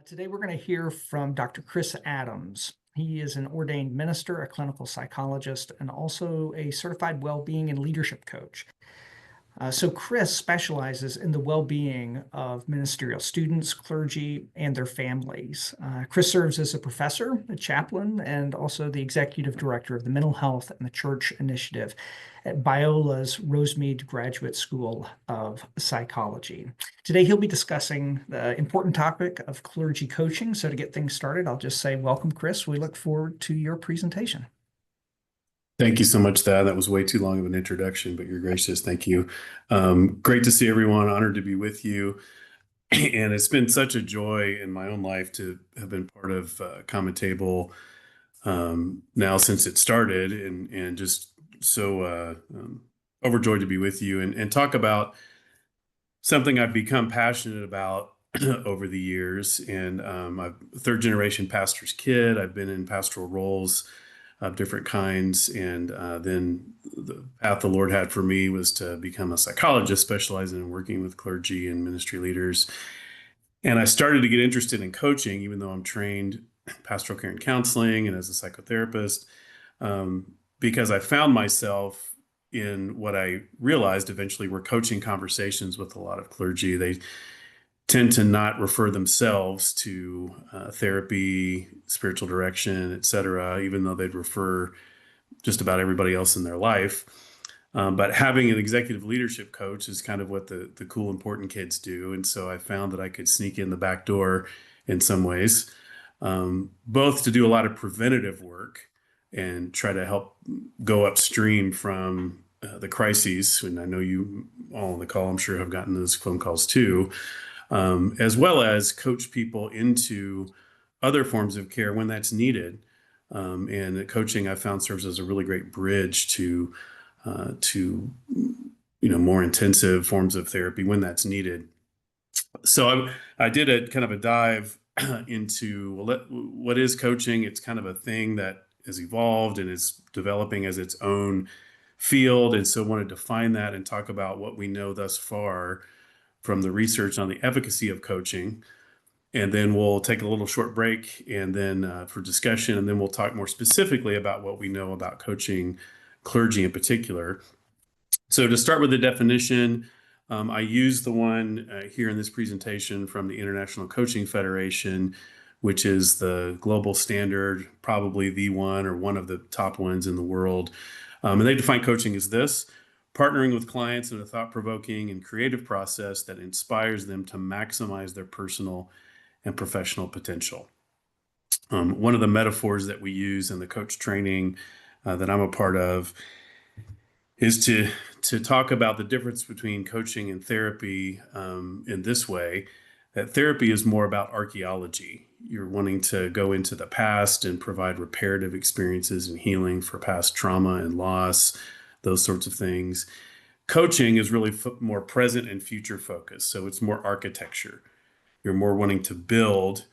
Today, we're going to hear from Dr. Chris Adams. He is an ordained minister, a clinical psychologist, and also a certified well-being and leadership coach. So Chris specializes in the well-being of ministerial students, clergy, and their families. Chris serves as a professor, a chaplain, and also the executive director of the Mental Health and the Church Initiative at Biola's Rosemead Graduate School of Psychology. Today, he'll be discussing the important topic of clergy coaching. So to get things started, I'll just say welcome, Chris. We look forward to your presentation. Thank you so much, Thad. That was way too long of an introduction, but you're gracious. Thank you. Great to see everyone. Honored to be with you. And it's been such a joy in my own life to have been part of Common Table now since it started, and just so overjoyed to be with you and talk about something I've become passionate about over the years. And I'm a third generation pastor's kid. I've been in pastoral roles of different kinds. And then the path the Lord had for me was to become a psychologist, specializing in working with clergy and ministry leaders. And I started to get interested in coaching, even though I'm trained pastoral care and counseling and as a psychotherapist, because I found myself in what I realized eventually were coaching conversations with a lot of clergy. They tend to not refer themselves to therapy, spiritual direction, et cetera, even though they'd refer just about everybody else in their life. But having an executive leadership coach is kind of what the cool, important kids do. And so I found that I could sneak in the back door in some ways, both to do a lot of preventative work and try to help go upstream from the crises. And I know you all on the call, I'm sure, have gotten those phone calls too. As well as coach people into other forms of care when that's needed. And coaching, I found, serves as a really great bridge to more intensive forms of therapy when that's needed. So I did a kind of a dive into what is coaching. It's kind of a thing that has evolved and is developing as its own field. And so I wanted to define that and talk about what we know thus far from the research on the efficacy of coaching. And then we'll take a little short break and then for discussion, and then we'll talk more specifically about what we know about coaching clergy in particular. So to start with the definition, I use the one here in this presentation from the International Coaching Federation, which is the global standard, probably the one or one of the top ones in the world. And they define coaching as this: partnering with clients in a thought-provoking and creative process that inspires them to maximize their personal and professional potential. One of the metaphors that we use in the coach training that I'm a part of is to talk about the difference between coaching and therapy in this way, that therapy is more about archaeology. You're wanting to go into the past and provide reparative experiences and healing for past trauma and loss, those sorts of things. Coaching is really more present and future focused. So it's more architecture. You're more wanting to build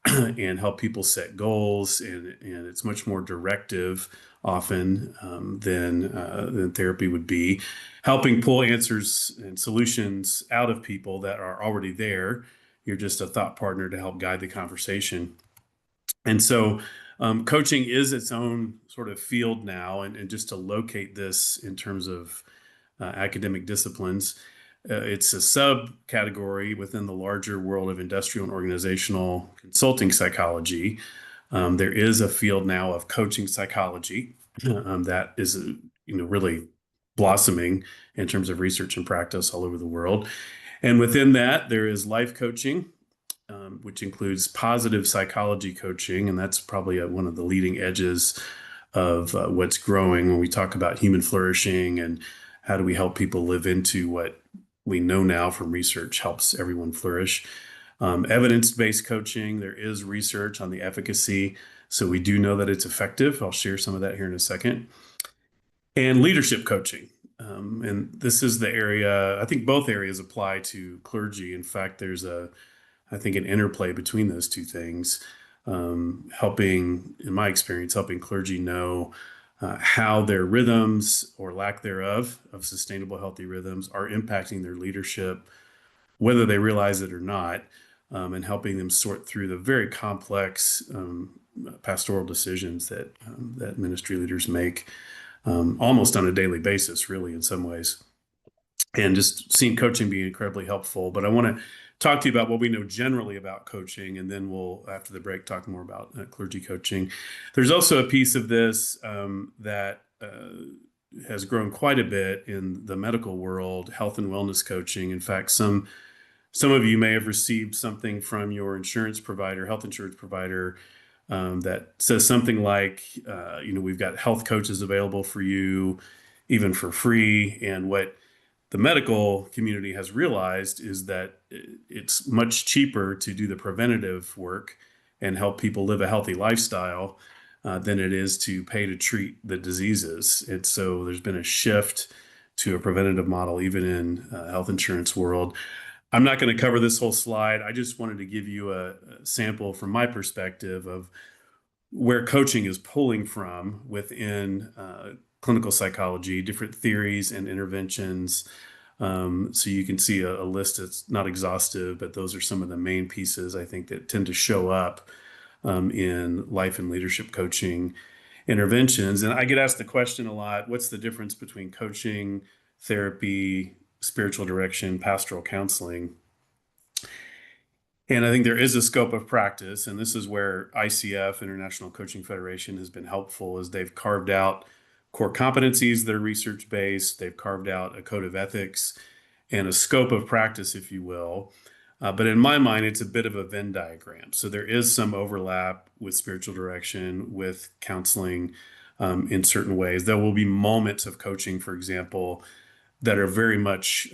and help people set goals, and it's much more directive often than therapy would be, helping pull answers and solutions out of people that are already there. You're just a thought partner to help guide the conversation. And so coaching is its own sort of field now, and just to locate this in terms of academic disciplines, it's a subcategory within the larger world of industrial and organizational consulting psychology. There is a field now of coaching psychology that is really blossoming in terms of research and practice all over the world. And within that, there is life coaching, which includes positive psychology coaching. And that's probably one of the leading edges of what's growing when we talk about human flourishing and how do we help people live into what we know now from research helps everyone flourish. Evidence-based coaching, there is research on the efficacy, so we do know that it's effective. I'll share some of that here in a second. And leadership coaching. And this is the area, I think both areas apply to clergy. In fact, there's I think an interplay between those two things, helping, in my experience, helping clergy know how their rhythms or lack thereof of sustainable, healthy rhythms are impacting their leadership, whether they realize it or not. and helping them sort through the very complex pastoral decisions that ministry leaders make almost on a daily basis, really, in some ways. And just seeing coaching be incredibly helpful. But I want to talk to you about what we know generally about coaching, and then we'll, after the break, talk more about clergy coaching. There's also a piece of this that has grown quite a bit in the medical world, health and wellness coaching. In fact, some of you may have received something from your insurance provider, health insurance provider, that says something like, we've got health coaches available for you, even for free. And what the medical community has realized is that it's much cheaper to do the preventative work and help people live a healthy lifestyle than it is to pay to treat the diseases. And so there's been a shift to a preventative model, even in health insurance world. I'm not going to cover this whole slide. I just wanted to give you a sample from my perspective of where coaching is pulling from within clinical psychology, different theories and interventions. So you can see a list that's not exhaustive, but those are some of the main pieces I think that tend to show up in life and leadership coaching interventions. And I get asked the question a lot, what's the difference between coaching, therapy, spiritual direction, pastoral counseling? And I think there is a scope of practice, and this is where ICF, International Coaching Federation, has been helpful, as they've carved out core competencies that are research-based. They've carved out a code of ethics and a scope of practice, if you will. But in my mind, it's a bit of a Venn diagram. So there is some overlap with spiritual direction, with counseling in certain ways. There will be moments of coaching, for example, that are very much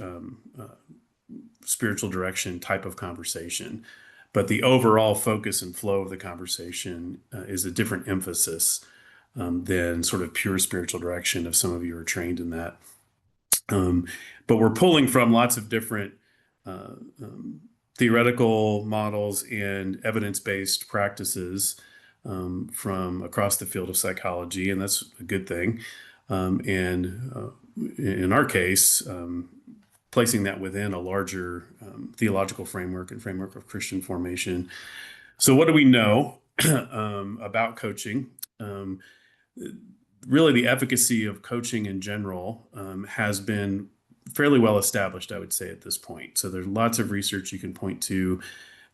spiritual direction type of conversation. But the overall focus and flow of the conversation is a different emphasis than sort of pure spiritual direction, if some of you are trained in that. But we're pulling from lots of different theoretical models and evidence-based practices from across the field of psychology, and that's a good thing. And in our case, placing that within a larger theological framework and framework of Christian formation. So what do we know about coaching? Really, the efficacy of coaching in general has been fairly well established, I would say, at this point. So there's lots of research you can point to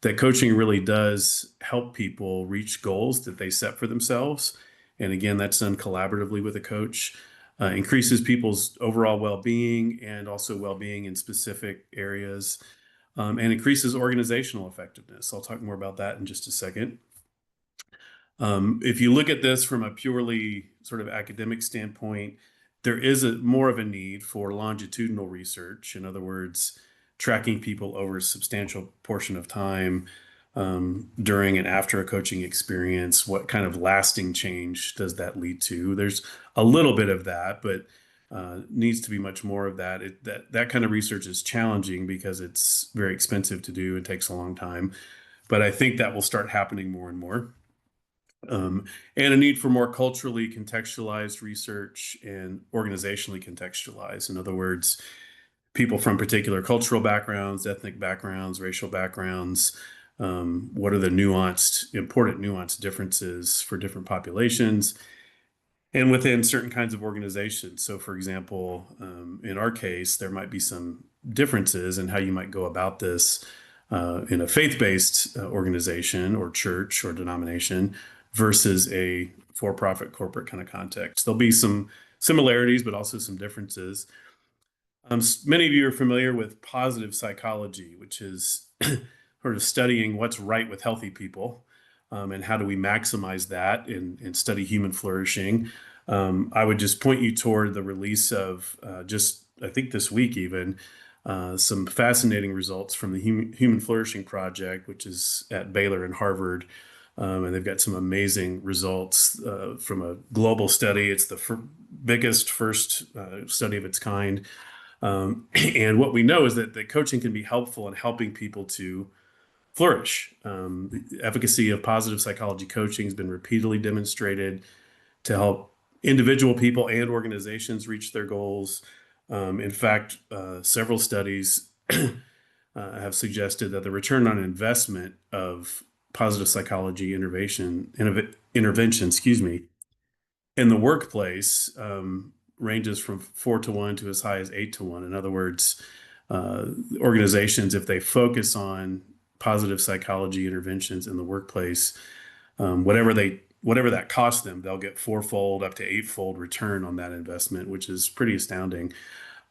that coaching really does help people reach goals that they set for themselves. And again, that's done collaboratively with a coach. Increases people's overall well-being and also well-being in specific areas, and increases organizational effectiveness. I'll talk more about that in just a second. If you look at this from a purely sort of academic standpoint, there is more of a need for longitudinal research. In other words, tracking people over a substantial portion of time during and after a coaching experience. What kind of lasting change does that lead to? There's a little bit of that, but needs to be much more of that. That kind of research is challenging because it's very expensive to do and takes a long time. But I think that will start happening more and more. And a need for more culturally contextualized research and organizationally contextualized. In other words, people from particular cultural backgrounds, ethnic backgrounds, racial backgrounds. What are the important nuanced differences for different populations and within certain kinds of organizations? So, for example, in our case, there might be some differences in how you might go about this in a faith-based organization or church or denomination versus a for-profit corporate kind of context. There'll be some similarities, but also some differences. Many of you are familiar with positive psychology, which is sort of studying what's right with healthy people and how do we maximize that and study human flourishing. I would just point you toward the release of I think this week even, some fascinating results from the Human Flourishing Project, which is at Baylor and Harvard. And they've got some amazing results from a global study. It's the biggest first study of its kind. And what we know is that coaching can be helpful in helping people to flourish. The efficacy of positive psychology coaching has been repeatedly demonstrated to help individual people and organizations reach their goals. In fact, several studies have suggested that the return on investment of positive psychology intervention, excuse me, in the workplace ranges from 4 to 1 to as high as 8 to 1. In other words, organizations, if they focus on positive psychology interventions in the workplace, whatever that costs them, they'll get fourfold up to eightfold return on that investment, which is pretty astounding.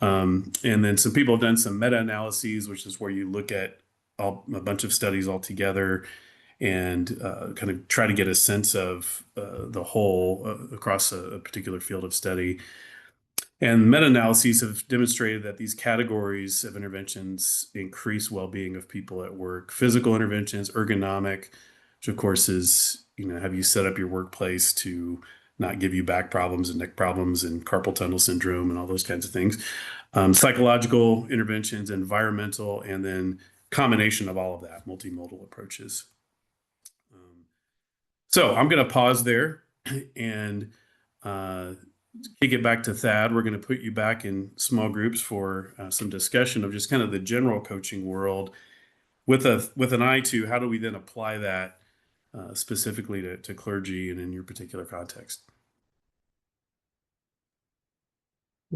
And then some people have done some meta-analyses, which is where you look at a bunch of studies all together and kind of try to get a sense of the whole across a particular field of study. And meta-analyses have demonstrated that these categories of interventions increase well-being of people at work. Physical interventions, ergonomic, which of course is, have you set up your workplace to not give you back problems and neck problems and carpal tunnel syndrome and all those kinds of things. Psychological interventions, environmental, and then combination of all of that, multimodal approaches. So I'm going to pause there and kick it back to Thad. We're going to put you back in small groups for some discussion of just kind of the general coaching world with an eye to how do we then apply that specifically to clergy and in your particular context.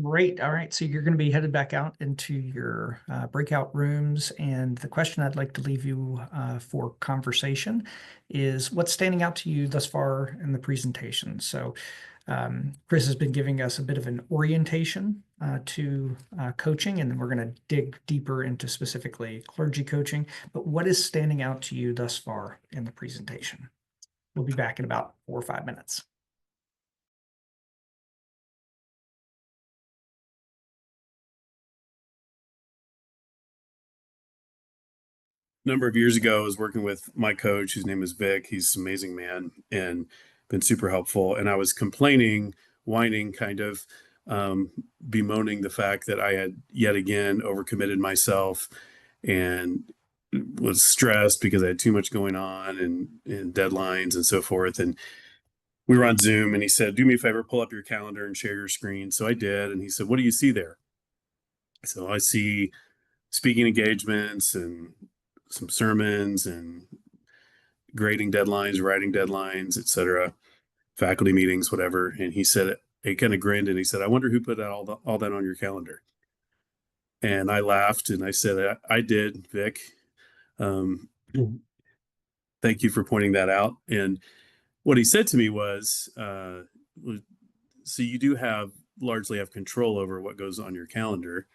Great. All right. So you're going to be headed back out into your breakout rooms. And the question I'd like to leave you for conversation is what's standing out to you thus far in the presentation? So Chris has been giving us a bit of an orientation to coaching, and then we're going to dig deeper into specifically clergy coaching. But what is standing out to you thus far in the presentation? We'll be back in about 4 or 5 minutes. Number of years ago, I was working with my coach, whose name is Vic. He's an amazing man and been super helpful. And I was complaining, whining, kind of bemoaning the fact that I had yet again overcommitted myself and was stressed because I had too much going on and deadlines and so forth. And we were on Zoom and he said, do me a favor, pull up your calendar and share your screen. So I did. And he said, what do you see there? So I see speaking engagements and some sermons and grading deadlines, writing deadlines, etc., faculty meetings, whatever. And he said, he kind of grinned and he said, I wonder who put all that on your calendar. And I laughed and I said, I did, Vic. Thank you for pointing that out. And what he said to me was, so you do largely have control over what goes on your calendar.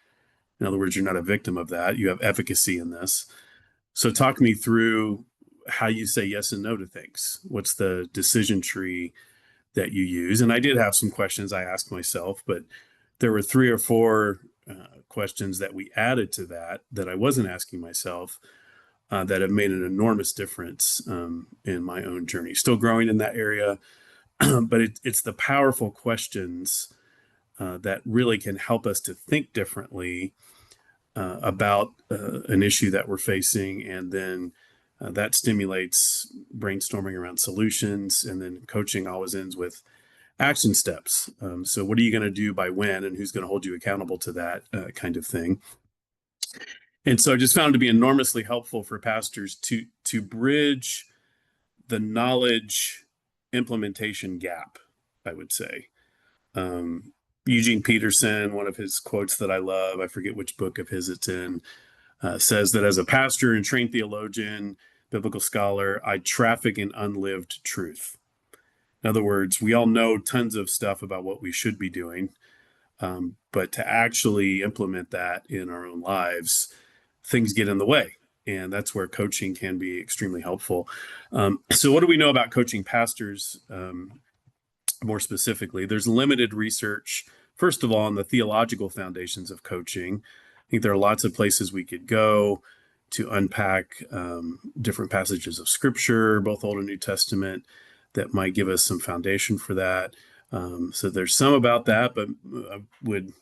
In other words, you're not a victim of that. You have efficacy in this. So talk me through how you say yes and no to things. What's the decision tree that you use? And I did have some questions I asked myself, but there were 3 or 4 questions that we added to that I wasn't asking myself that have made an enormous difference in my own journey. Still growing in that area, but it's the powerful questions that really can help us to think differently about an issue that we're facing, and then that stimulates brainstorming around solutions, and then coaching always ends with action steps. So what are you going to do by when, and who's going to hold you accountable to that kind of thing? And so I just found it to be enormously helpful for pastors to bridge the knowledge implementation gap, I would say. Eugene Peterson, one of his quotes that I love, I forget which book of his it's in, says that as a pastor and trained theologian, biblical scholar, I traffic in unlived truth. In other words, we all know tons of stuff about what we should be doing, but to actually implement that in our own lives, things get in the way. And that's where coaching can be extremely helpful. So what do we know about coaching pastors? More specifically, there's limited research, first of all, on the theological foundations of coaching. I think there are lots of places we could go to unpack different passages of Scripture, both Old and New Testament, that might give us some foundation for that. So there's some about that, but I would,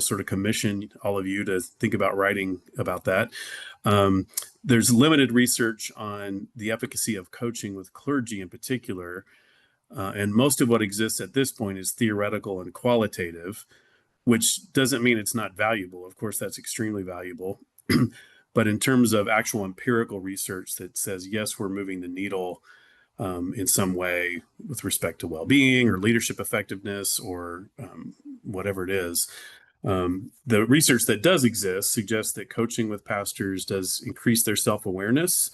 sort of commission all of you to think about writing about that. There's limited research on the efficacy of coaching with clergy in particular. And most of what exists at this point is theoretical and qualitative, which doesn't mean it's not valuable. Of course, that's extremely valuable. But in terms of actual empirical research that says, yes, we're moving the needle in some way with respect to well-being or leadership effectiveness or whatever it is, the research that does exist suggests that coaching with pastors does increase their self-awareness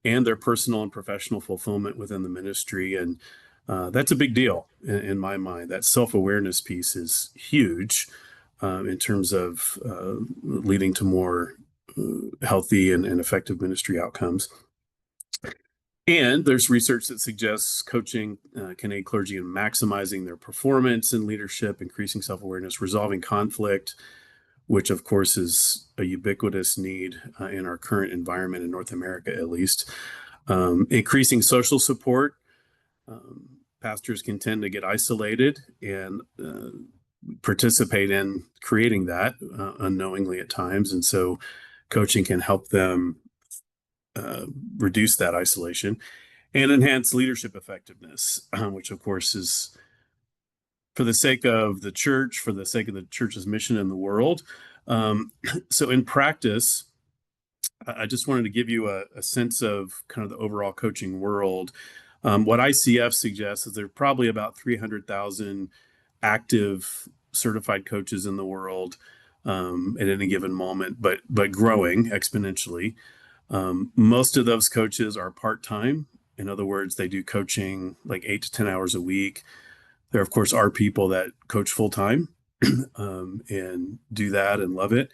and their personal and professional fulfillment within the ministry. And that's a big deal in my mind. That self-awareness piece is huge in terms of leading to more healthy and effective ministry outcomes. And there's research that suggests coaching can aid clergy in maximizing their performance in leadership, increasing self-awareness, resolving conflict, which of course is a ubiquitous need in our current environment in North America, at least. Increasing social support. Pastors can tend to get isolated and participate in creating that unknowingly at times. And so coaching can help them reduce that isolation and enhance leadership effectiveness, which of course is for the sake of the church, for the sake of the church's mission in the world. So in practice, I just wanted to give you a sense of kind of the overall coaching world. What ICF suggests is there are probably about 300,000 active certified coaches in the world at any given moment, but growing exponentially. Most of those coaches are part-time. In other words, they do coaching like 8 to 10 hours a week. There, of course, are people that coach full-time and do that and love it.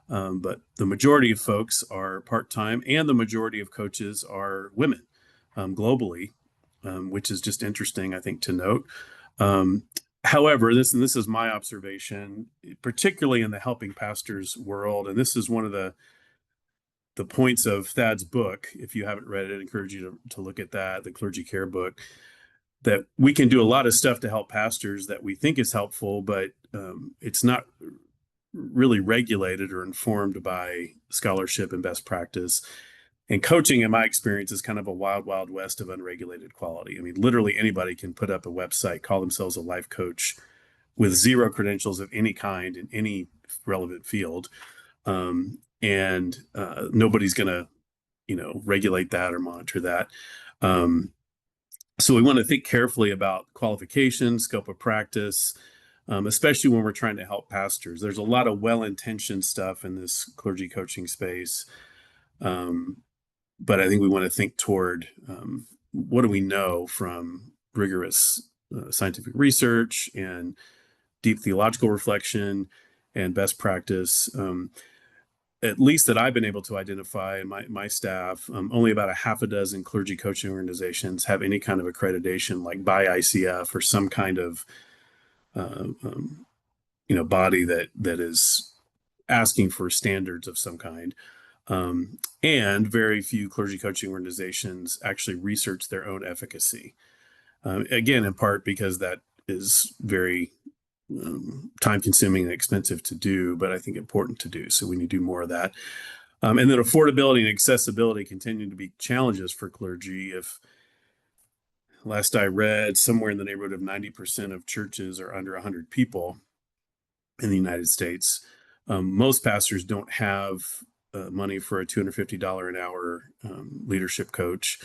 But the majority of folks are part-time, and the majority of coaches are women globally, which is just interesting, I think, to note. However, this is my observation, particularly in the helping pastors world, and this is one of the points of Thad's book. If you haven't read it, I encourage you to look at that, the Clergy Care book, that we can do a lot of stuff to help pastors that we think is helpful, but it's not really regulated or informed by scholarship and best practice. And coaching, in my experience, is kind of a wild, wild west of unregulated quality. I mean, literally anybody can put up a website, call themselves a life coach with zero credentials of any kind in any relevant field. And nobody's going to, regulate that or monitor that. So we want to think carefully about qualifications, scope of practice, especially when we're trying to help pastors. There's a lot of well-intentioned stuff in this clergy coaching space. But I think we want to think toward what do we know from rigorous scientific research and deep theological reflection and best practice. At least that I've been able to identify in my staff, only about a half a dozen clergy coaching organizations have any kind of accreditation like by ICF or some kind of body that is asking for standards of some kind. And very few clergy coaching organizations actually research their own efficacy. Again, in part because that is very time-consuming and expensive to do, but I think important to do. So we need to do more of that. And then affordability and accessibility continue to be challenges for clergy. If last I read, somewhere in the neighborhood of 90% of churches are under 100 people in the United States. Most pastors don't have money for a $250 an hour leadership coach.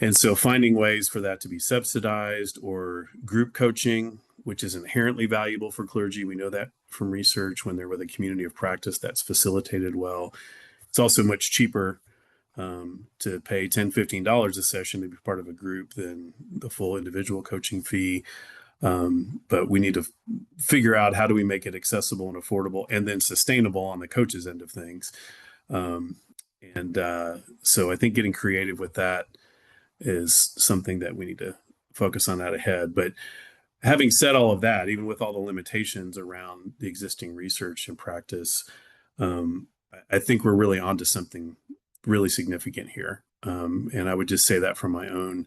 And so finding ways for that to be subsidized, or group coaching, which is inherently valuable for clergy. We know that from research. When they're with a community of practice, that's facilitated well. It's also much cheaper to pay $10, $15 a session to be part of a group than the full individual coaching fee. But we need to figure out how do we make it accessible and affordable and then sustainable on the coach's end of things. So I think getting creative with that is something that we need to focus on that ahead. But having said all of that, even with all the limitations around the existing research and practice, I think we're really onto something really significant here. And I would just say that from my own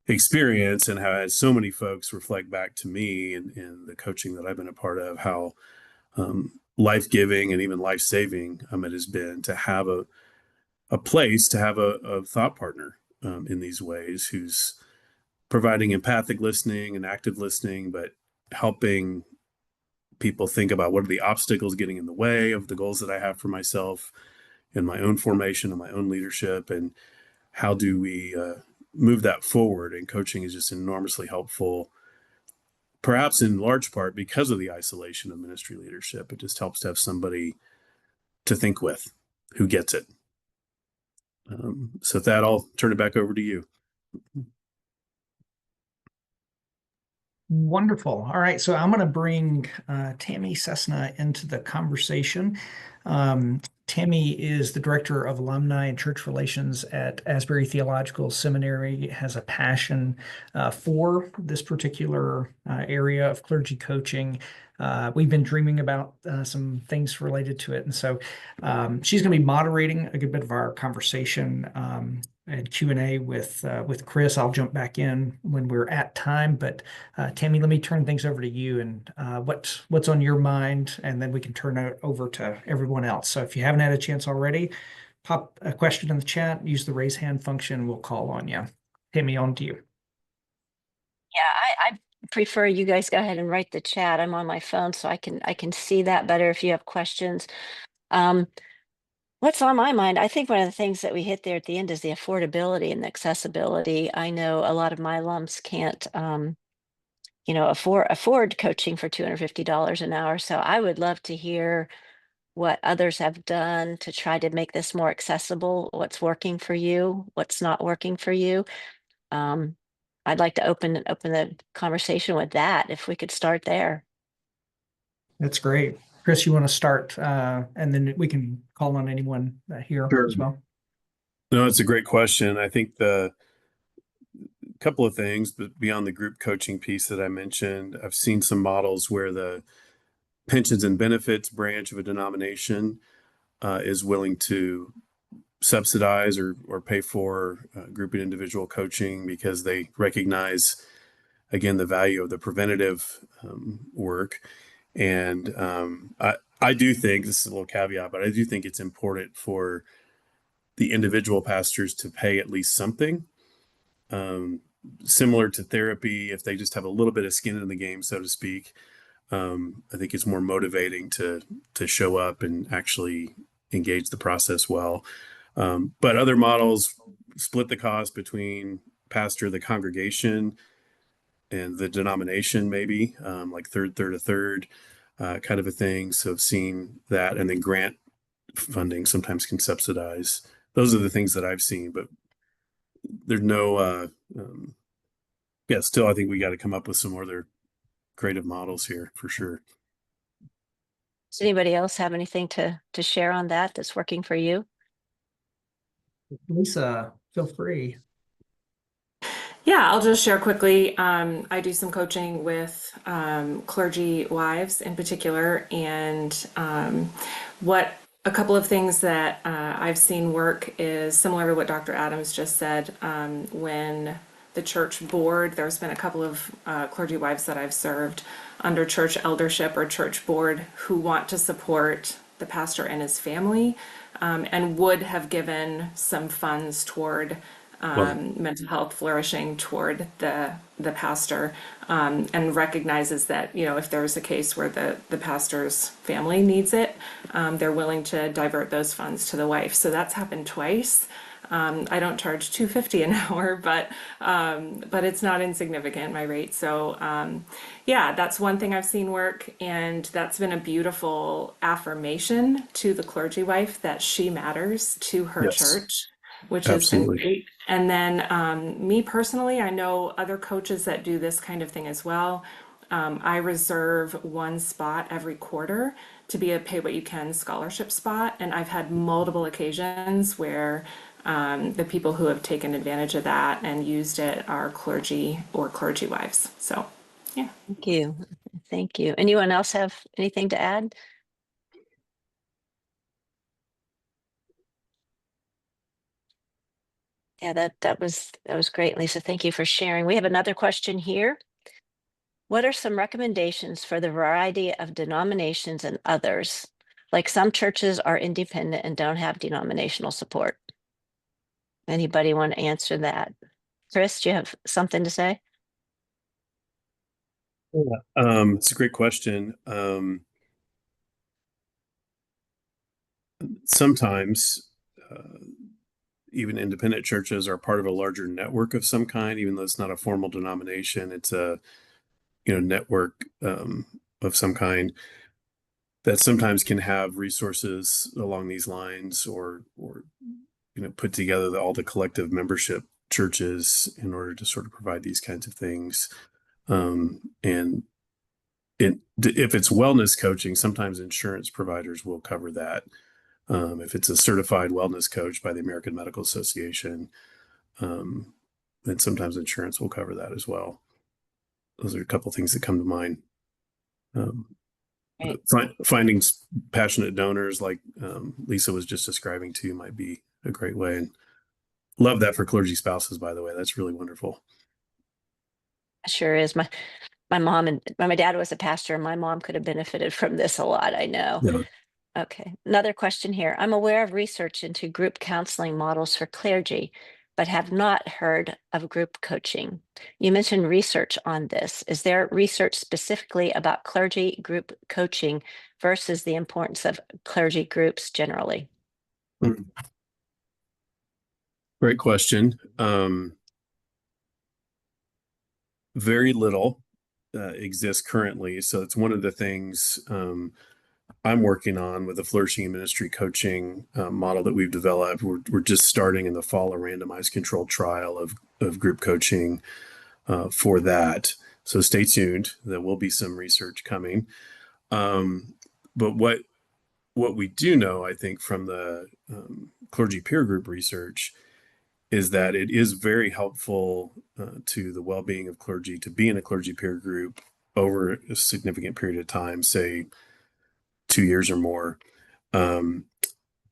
experience and how I had so many folks reflect back to me in the coaching that I've been a part of, how life-giving and even life-saving it has been to have a place, to have a thought partner in these ways, who's providing empathic listening and active listening, but helping people think about what are the obstacles getting in the way of the goals that I have for myself in my own formation and my own leadership, and how do we move that forward. And coaching is just enormously helpful, perhaps in large part because of the isolation of ministry leadership. It just helps to have somebody to think with who gets it. So with that, I'll turn it back over to you. Wonderful. All right, so I'm going to bring Tammy Cessna into the conversation. Tammy is the Director of Alumni and Church Relations at Asbury Theological Seminary, has a passion for this particular area of clergy coaching. We've been dreaming about some things related to it. And so she's going to be moderating a good bit of our conversation and Q&A with Chris. I'll jump back in when we're at time. But Tammy, let me turn things over to you and what's on your mind, and then we can turn it over to everyone else. So if you haven't had a chance already, pop a question in the chat, use the raise hand function, we'll call on you. Tammy, on to you. Yeah, I prefer you guys go ahead and write the chat. I'm on my phone, so I can see that better if you have questions. What's on my mind? I think one of the things that we hit there at the end is the affordability and the accessibility. I know a lot of my alums can't, afford coaching for $250 an hour. So I would love to hear what others have done to try to make this more accessible. What's working for you? What's not working for you? I'd like to open the conversation with that, if we could start there. That's great. Chris, you want to start, and then we can call on anyone here Sure. as well. No, it's a great question. I think the couple of things, but beyond the group coaching piece that I mentioned, I've seen some models where the pensions and benefits branch of a denomination is willing to subsidize or pay for group and individual coaching because they recognize, again, the value of the preventative work. And I do think, this is a little caveat, but I do think it's important for the individual pastors to pay at least something. Similar to therapy, if they just have a little bit of skin in the game, so to speak, I think it's more motivating to show up and actually engage the process well. But other models split the cost between pastor, the congregation, and the denomination, maybe like third, a third kind of a thing. So I've seen that, and then grant funding sometimes can subsidize. Those are the things that I've seen, but there's no, still, I think we got to come up with some other creative models here for sure. Does anybody else have anything to share on that that's working for you? Lisa, feel free. Yeah, I'll just share quickly. I do some coaching with clergy wives in particular, and what a couple of things that I've seen work is similar to what Dr. Adams just said. When the church board, there's been a couple of clergy wives that I've served under church eldership or church board who want to support the pastor and his family, and would have given some funds toward mental health flourishing toward the pastor, and recognizes that, if there's a case where the pastor's family needs it, they're willing to divert those funds to the wife. So that's happened twice. I don't charge $250 an hour, but it's not insignificant, my rate. So yeah, that's one thing I've seen work, and that's been a beautiful affirmation to the clergy wife that she matters to her church, which has been great. And then me personally, I know other coaches that do this kind of thing as well. I reserve one spot every quarter to be a pay what you can scholarship spot, and I've had multiple occasions where the people who have taken advantage of that and used it are clergy or clergy wives. So yeah. Thank you. Anyone else have anything to add? Yeah, that was great, Lisa. Thank you for sharing. We have another question here. What are some recommendations for the variety of denominations and others? Like some churches are independent and don't have denominational support. Anybody want to answer that? Chris, do you have something to say? It's a great question. Sometimes even independent churches are part of a larger network of some kind, even though it's not a formal denomination. It's a network of some kind that sometimes can have resources along these lines, or put together all the collective membership churches in order to sort of provide these kinds of things. And if it's wellness coaching, sometimes insurance providers will cover that. If it's a certified wellness coach by the American Medical Association, then sometimes insurance will cover that as well. Those are a couple things that come to mind. Right. Finding passionate donors like Lisa was just describing to you might be a great way. And love that for clergy spouses, by the way. That's really wonderful. Sure is. My mom and my dad was a pastor, and my mom could have benefited from this a lot, I know. Yeah. Okay, another question here. I'm aware of research into group counseling models for clergy, but have not heard of group coaching. You mentioned research on this. Is there research specifically about clergy group coaching versus the importance of clergy groups generally? Great question. Very little exists currently. So it's one of the things I'm working on with the flourishing ministry coaching model that we've developed. We're just starting in the fall a randomized controlled trial of group coaching for that. So stay tuned. There will be some research coming. But what we do know, I think, from the clergy peer group research is that it is very helpful to the well-being of clergy to be in a clergy peer group over a significant period of time, say 2 years or more,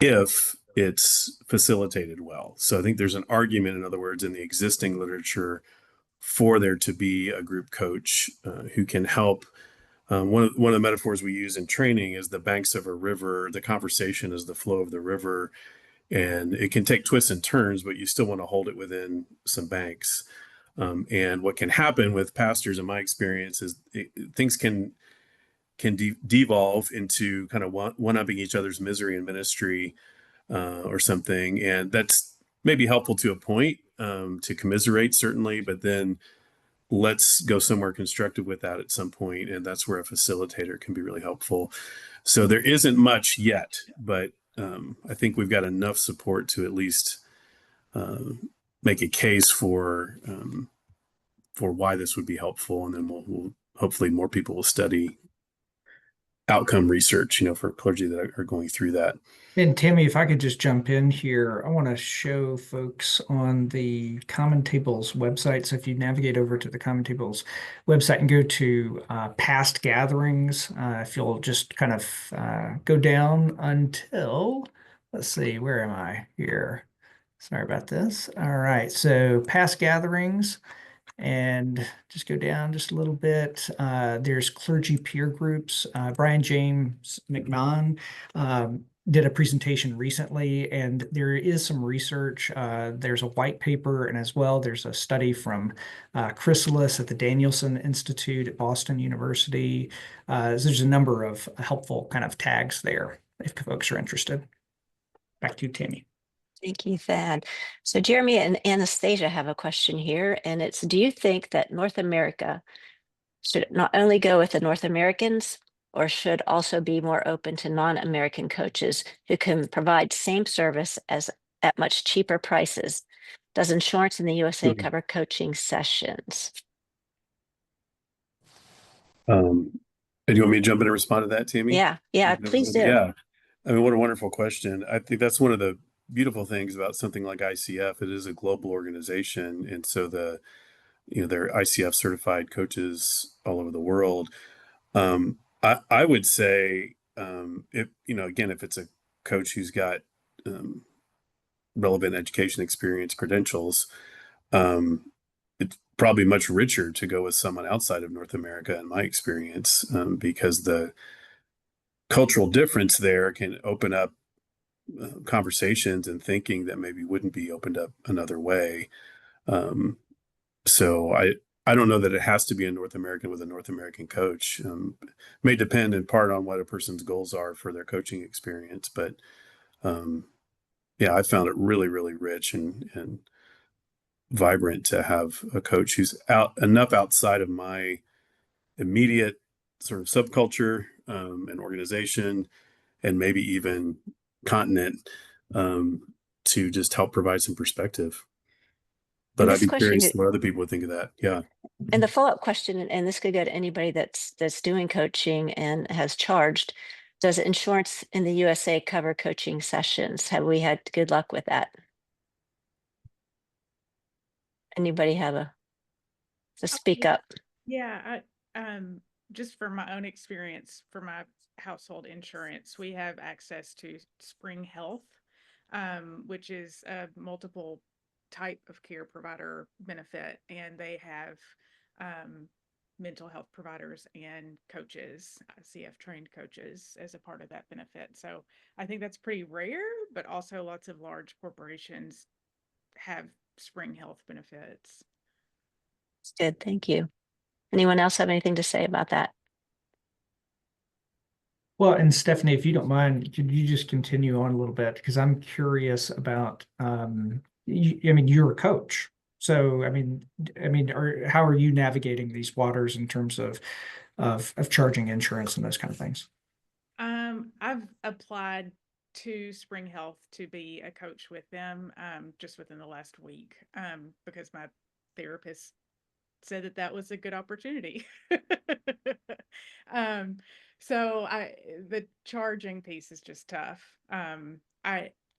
if it's facilitated well. So I think there's an argument, in other words, in the existing literature for there to be a group coach who can help. One of the metaphors we use in training is the banks of a river. The conversation is the flow of the river, and it can take twists and turns, but you still want to hold it within some banks. And what can happen with pastors, in my experience, is things can devolve into kind of one-upping each other's misery in ministry or something, and that's maybe helpful to a point, to commiserate certainly, but then let's go somewhere constructive with that at some point, and that's where a facilitator can be really helpful. So there isn't much yet, but I think we've got enough support to at least make a case for why this would be helpful, and then we'll hopefully more people will study outcome research, for clergy that are going through that. And Tammy, if I could just jump in here, I want to show folks on the Common Tables website. So if you navigate over to the Common Tables website and go to past gatherings, if you'll just kind of go down until, let's see, where am I here? Sorry about this. All right, so past gatherings. And just go down just a little bit. There's clergy peer groups. Brian James McMahon did a presentation recently, and there is some research. There's a white paper, and as well, there's a study from Chrysalis at the Danielson Institute at Boston University. So there's a number of helpful kind of tags there if folks are interested. Back to you, Tammy. Thank you, Thad. So Jeremy and Anastasia have a question here, and it's, do you think that North America should not only go with the North Americans, or should also be more open to non-American coaches who can provide same service as at much cheaper prices? Does insurance in the USA cover coaching sessions? Do you want me to jump in and respond to that, Tammy? Yeah, please do. Yeah. I mean, what a wonderful question. I think that's one of the beautiful things about something like ICF. It is a global organization. And so there are ICF certified coaches all over the world. I would say, if it's a coach who's got relevant education experience credentials, it's probably much richer to go with someone outside of North America, in my experience, because the cultural difference there can open up conversations and thinking that maybe wouldn't be opened up another way. So I don't know that it has to be a North American with a North American coach. May depend in part on what a person's goals are for their coaching experience, but yeah, I found it really, really rich and vibrant to have a coach who's out enough outside of my immediate sort of subculture and organization, and maybe even continent, to just help provide some perspective. But And I'd this be question, curious what other people would think of that. Yeah. and the follow-up question, and this could go to anybody that's doing coaching and has charged. Does insurance in the USA cover coaching sessions? Have we had good luck with that? Anybody have to speak up? Yeah, just from my own experience, for my household insurance, we have access to Spring Health, which is a multiple type of care provider benefit, and they have mental health providers and coaches, CF trained coaches as a part of that benefit. So I think that's pretty rare, but also lots of large corporations have Spring Health benefits. Good, thank you. Anyone else have anything to say about that? Well, and Stephanie, if you don't mind, could you just continue on a little bit? Because I'm curious about, I mean, you're a coach. So, how are you navigating these waters in terms of charging insurance and those kind of things? I've applied to Spring Health to be a coach with them, just within the last week, because my therapist said that was a good opportunity. um, so the charging piece is just tough.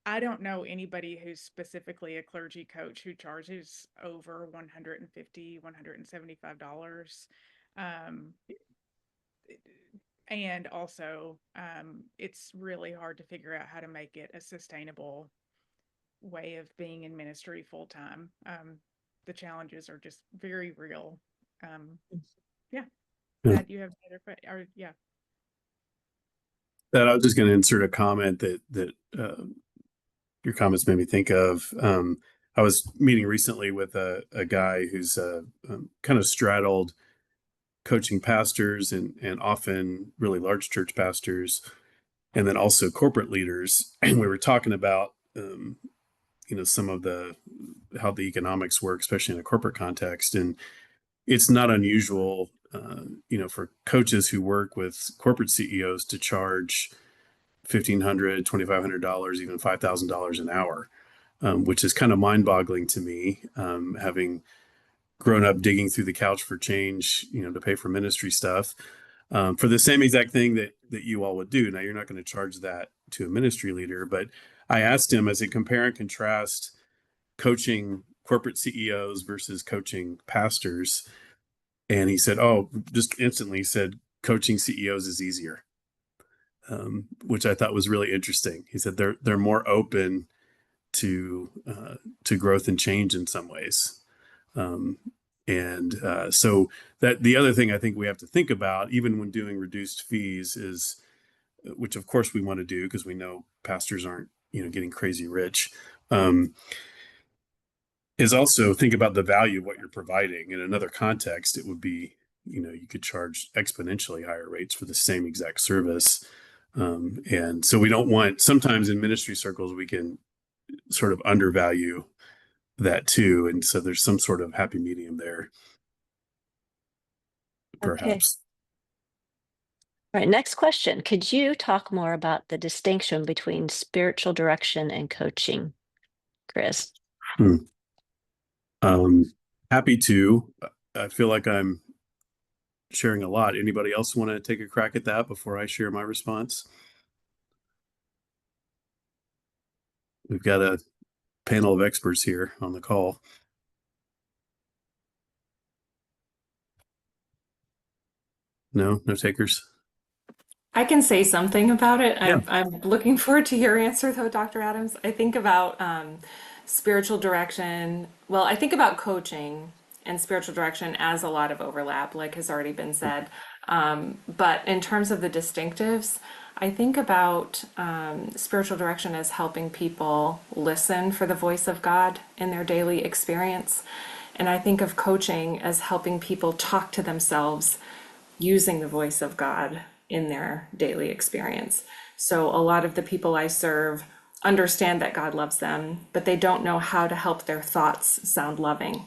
I don't know anybody who's specifically a clergy coach who charges over $150, $175. And also, it's really hard to figure out how to make it a sustainable way of being in ministry full time. The challenges are just very real. Yeah. Matt, you have another yeah. That I was just going to insert a comment that your comments made me think of. I was meeting recently with a guy who's kind of straddled coaching pastors and often really large church pastors, and then also corporate leaders. And we were talking about some of how the economics work, especially in a corporate context. And it's not unusual, for coaches who work with corporate CEOs to charge $1,500, $2,500, even $5,000 an hour, which is kind of mind-boggling to me, having grown up digging through the couch for change, to pay for ministry stuff, for the same exact thing that you all would do. Now, you're not going to charge that to a ministry leader, but I asked him, as a compare and contrast coaching corporate CEOs versus coaching pastors, and he said, just instantly said, coaching CEOs is easier, which I thought was really interesting. He said they're more open to growth and change in some ways. So that the other thing I think we have to think about, even when doing reduced fees, is, which of course we want to do because we know pastors aren't, getting crazy rich, is also think about the value of what you're providing. In another context, it would be, you could charge exponentially higher rates for the same exact service. And so we don't want, sometimes in ministry circles, we can sort of undervalue that too. And so there's some sort of happy medium there, perhaps. All right, next question. Could you talk more about the distinction between spiritual direction and coaching, Chris? Happy to. I feel like I'm sharing a lot. Anybody else want to take a crack at that before I share my response? We've got a panel of experts here on the call. No takers. I can say something about it. Yeah. I'm looking forward to your answer, though, Dr. Adams. I think about spiritual direction. Well, I think about coaching and spiritual direction as a lot of overlap, like has already been said. But in terms of the distinctives, I think about spiritual direction as helping people listen for the voice of God in their daily experience. And I think of coaching as helping people talk to themselves using the voice of God in their daily experience. So a lot of the people I serve understand that God loves them, but they don't know how to help their thoughts sound loving.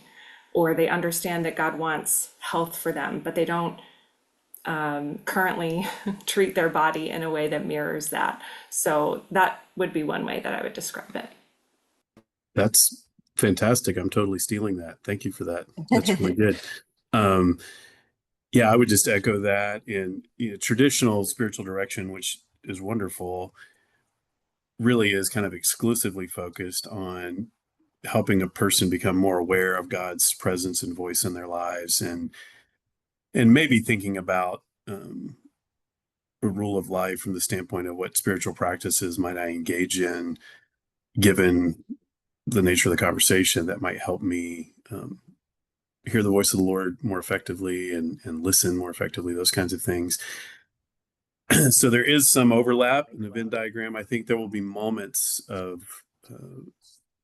Or they understand that God wants health for them, but they don't currently treat their body in a way that mirrors that. So that would be one way that I would describe it. That's fantastic. I'm totally stealing that. Thank you for that. That's really good. Yeah, I would just echo that. In traditional spiritual direction, which is wonderful, really is kind of exclusively focused on helping a person become more aware of God's presence and voice in their lives, and maybe thinking about a rule of life from the standpoint of what spiritual practices might I engage in, given the nature of the conversation, that might help me hear the voice of the Lord more effectively and listen more effectively, those kinds of things. So there is some overlap in the Venn diagram. I think there will be moments of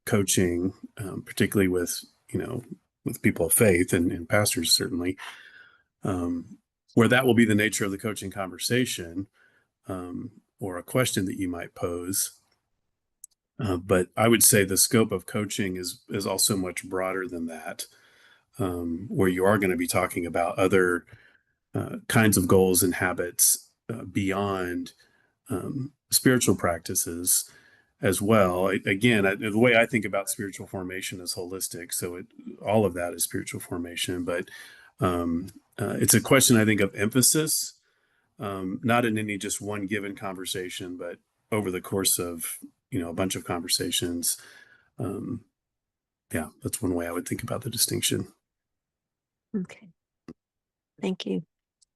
coaching, particularly with people of faith and pastors certainly, where that will be the nature of the coaching conversation, or a question that you might pose. But I would say the scope of coaching is also much broader than that, where you are going to be talking about other kinds of goals and habits beyond spiritual practices as well. The way I think about spiritual formation is holistic. So all of that is spiritual formation, but it's a question, I think, of emphasis, not in any just one given conversation, but over the course of, a bunch of conversations. Yeah, that's one way I would think about the distinction. Okay. Thank you.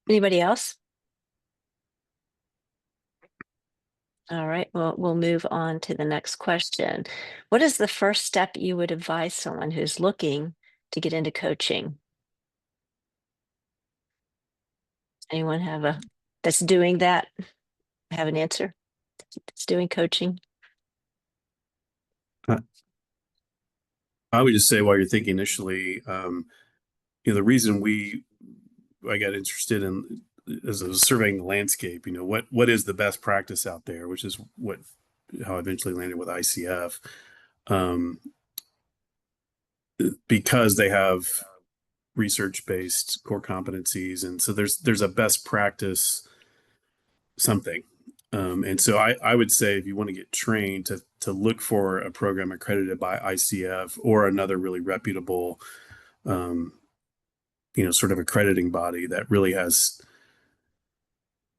Anybody else? All right, well, we'll move on to the next question. What is the first step you would advise someone who's looking to get into coaching? Anyone that's doing that? Have an answer? That's doing coaching? I would just say, while you're thinking initially, the reason I got interested in, as I was surveying the landscape, what is the best practice out there, which is how I eventually landed with ICF, because they have research-based core competencies, and so there's a best practice something. And so I would say, if you want to get trained, to look for a program accredited by ICF or another really reputable, sort of accrediting body that really has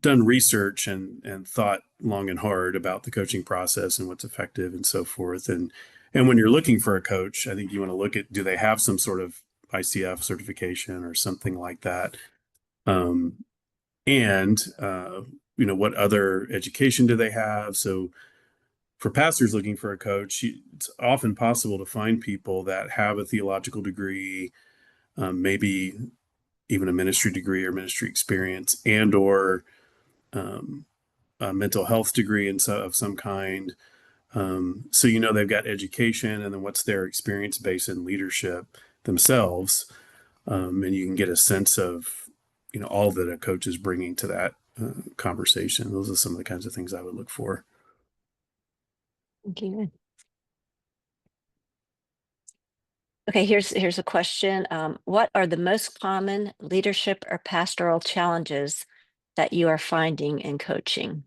done research and thought long and hard about the coaching process and what's effective and so forth. And when you're looking for a coach, I think you want to look at, do they have some sort of ICF certification or something like that? And what other education do they have? So for pastors looking for a coach, it's often possible to find people that have a theological degree, maybe even a ministry degree or ministry experience, and or a mental health degree of some kind. So they've got education, and then what's their experience base in leadership themselves, and you can get a sense of all that a coach is bringing to that conversation. Those are some of the kinds of things I would look for. Okay. Okay, here's a question. What are the most common leadership or pastoral challenges that you are finding in coaching?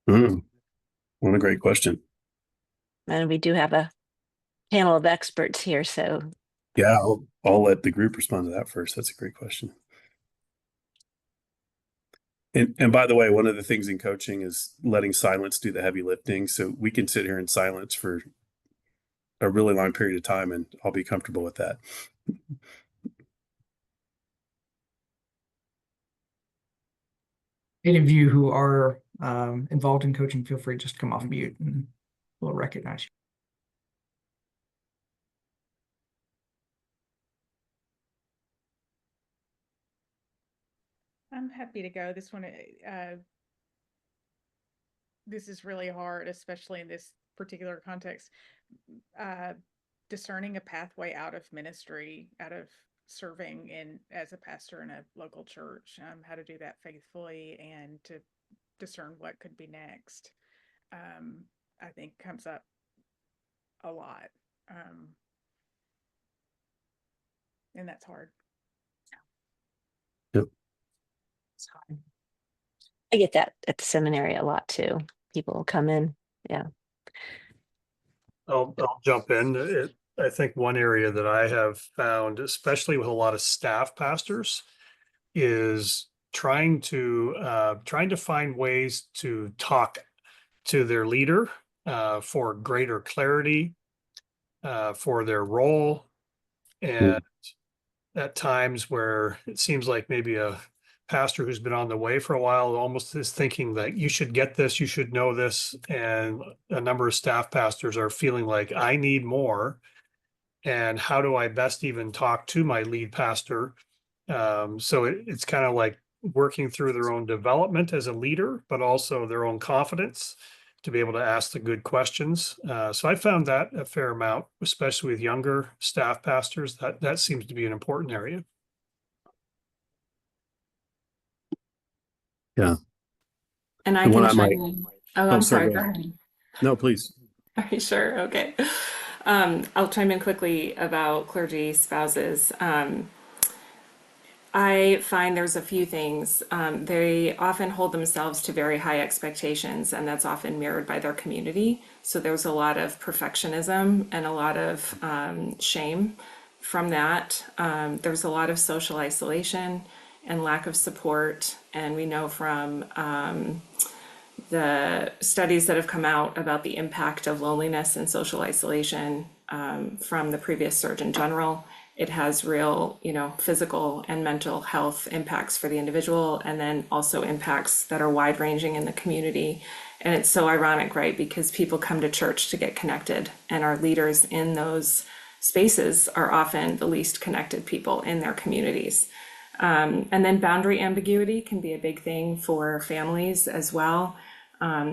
What a great question. And we do have a panel of experts here, so Yeah, I'll let the group respond to that first. That's a great question. And by the way, one of the things in coaching is letting silence do the heavy lifting. So we can sit here in silence for a really long period of time, and I'll be comfortable with that. Any of you who are involved in coaching, feel free to just come off mute and we'll recognize you. I'm happy to go. This is really hard, especially in this particular context. discerning a pathway out of ministry, out of serving in as a pastor in a local church, how to do that faithfully and to discern what could be next, I think comes up a lot. And that's hard. Yep. I get that at the seminary a lot too. People will come in. Yeah. I'll jump in. I think one area that I have found, especially with a lot of staff pastors, is trying to find ways to talk to their leader for greater clarity for their role, and at times where it seems like maybe a pastor who's been on the way for a while almost is thinking that you should get this, you should know this, and a number of staff pastors are feeling like I need more, and how do I best even talk to my lead pastor? So it's kind of like working through their own development as a leader, but also their own confidence to be able to ask the good questions. So I found that a fair amount, especially with younger staff pastors, that seems to be an important area. Yeah. And I The one can I might- chime in. Oh, I'm sorry. Go ahead. No, please. Are you sure? Okay. I'll chime in quickly about clergy spouses. I find there's a few things. They often hold themselves to very high expectations, and that's often mirrored by their community. So there's a lot of perfectionism and a lot of shame from that. There's a lot of social isolation and lack of support. And we know from the studies that have come out about the impact of loneliness and social isolation from the previous Surgeon General. It has real, physical and mental health impacts for the individual, and then also impacts that are wide ranging in the community. And it's so ironic, right? Because people come to church to get connected, and our leaders in those spaces are often the least connected people in their communities. And then boundary ambiguity can be a big thing for families as well.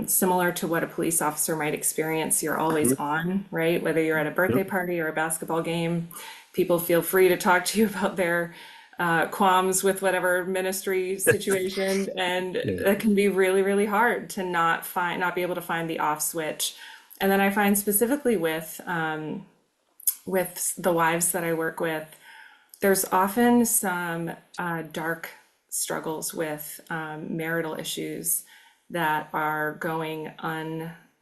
Similar to what a police officer might experience, you're always on, right? Whether you're at a birthday party or a basketball game, people feel free to talk to you about their qualms with whatever ministry situation, and it can be really, really hard to not be able to find the off switch. And then I find specifically with the wives that I work with, there's often some dark struggles with marital issues that are going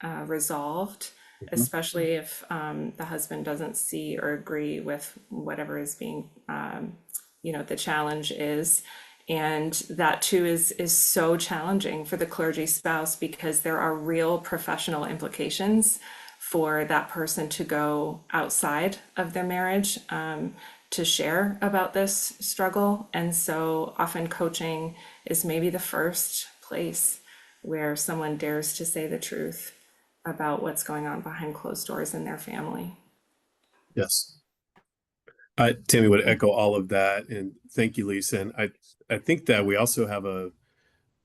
unresolved, especially if the husband doesn't see or agree with whatever is being, the challenge is. And that too is so challenging for the clergy spouse, because there are real professional implications for that person to go outside of their marriage to share about this struggle. And so often coaching is maybe the first place where someone dares to say the truth about what's going on behind closed doors in their family. Yes. Tammy would echo all of that. And thank you, Lisa. And I think that we also have a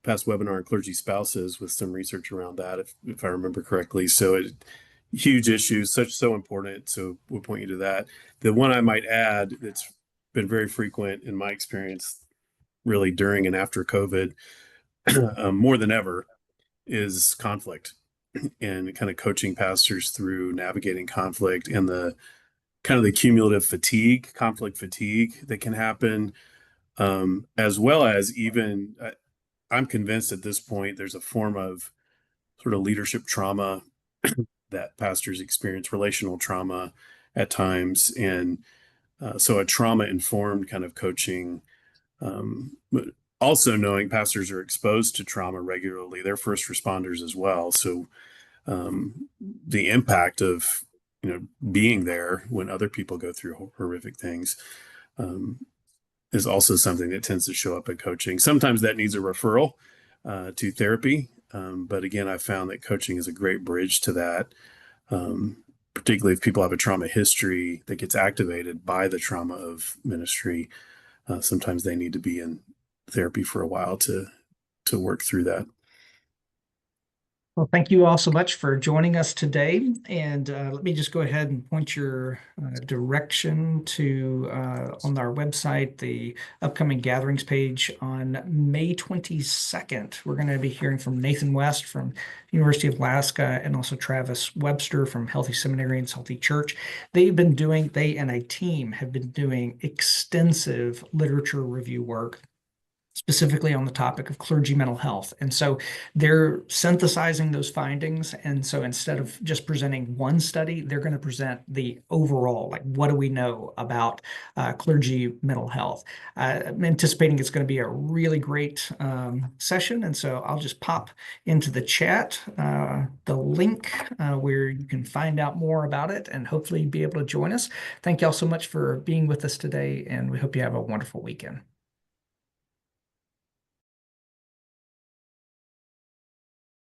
past webinar on clergy spouses with some research around that, if I remember correctly. So huge issues, so important. So we'll point you to that. The one I might add that's been very frequent in my experience, really during and after COVID, more than ever, is conflict, and kind of coaching pastors through navigating conflict and the kind of the cumulative conflict fatigue that can happen, as well as even, I'm convinced at this point, there's a form of sort of leadership trauma that pastors experience, relational trauma at times. And so a trauma-informed kind of coaching, but also knowing pastors are exposed to trauma regularly. They're first responders as well. So the impact of being there when other people go through horrific things is also something that tends to show up in coaching. Sometimes that needs a referral to therapy. But again, I found that coaching is a great bridge to that, particularly if people have a trauma history that gets activated by the trauma of ministry. Sometimes they need to be in therapy for a while to work through that. Well, thank you all so much for joining us today. And let me just go ahead and point your direction to on our website, the upcoming gatherings page on May 22nd. We're going to be hearing from Nathan West from University of Alaska and also Travis Webster from Healthy Seminary and Healthy Church. They and a team have been doing extensive literature review work, specifically on the topic of clergy mental health. And so they're synthesizing those findings. And so instead of just presenting one study, they're going to present the overall, like, what do we know about clergy mental health? I'm anticipating it's going to be a really great session. And so I'll just pop into the chat the link where you can find out more about it and hopefully be able to join us. Thank you all so much for being with us today, and we hope you have a wonderful weekend.